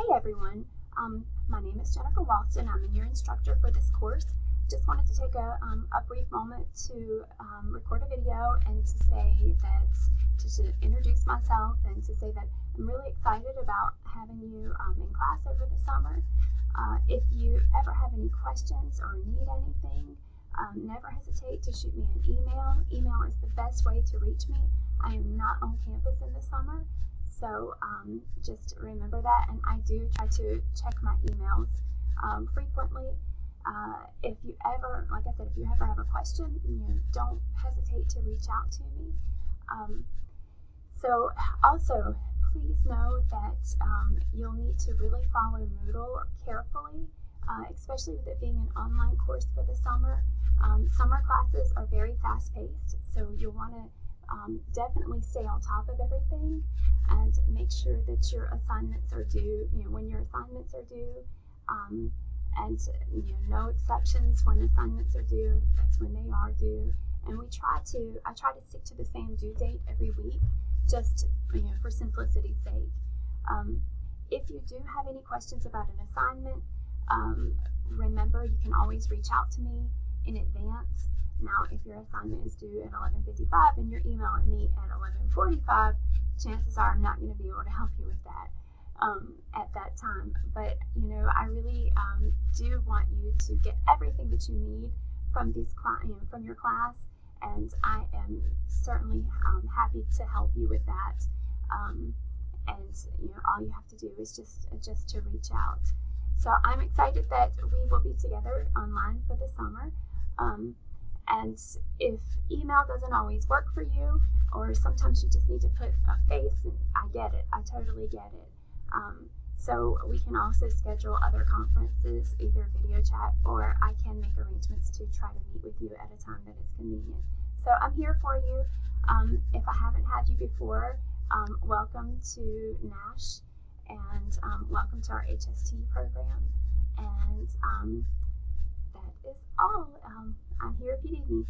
Hey everyone, my name is Jennifer Walston. I'm your instructor for this course. Just wanted to take a brief moment to record a video and to say that, to introduce myself and to say that I'm really excited about having you in class over the summer. If you ever have any questions or need anything, never hesitate to shoot me an email. Email is the best way to reach me. I am not on campus in the summer, so just remember that, and I do try to check my emails frequently. If you ever, like I said, if you ever have a question, don't hesitate to reach out to me. So also, please know that you'll need to really follow Moodle carefully, especially with it being an online course for the summer. Summer classes are very fast-paced, so you'll want to definitely stay on top of everything and make sure that your assignments are due, when your assignments are due, and no exceptions. When assignments are due, that's when they are due. And I try to stick to the same due date every week, just for simplicity's sake. If you do have any questions about an assignment, remember you can always reach out to me in advance. Now, if your assignment is due at 11:55 and you're emailing me at 11:45, chances are I'm not going to be able to help you with that at that time. But I really do want you to get everything that you need from from your class, and I am certainly happy to help you with that. And all you have to do is just to reach out. So I'm excited that we will be together online for the summer. And if email doesn't always work for you, or sometimes you just need to put a face, and I get it, I totally get it. So we can also schedule other conferences, either video chat, or I can make arrangements to try to meet with you at a time that is convenient. So I'm here for you. If I haven't had you before, welcome to NASH, and welcome to our HST program. And that is all. I'm here if you need me.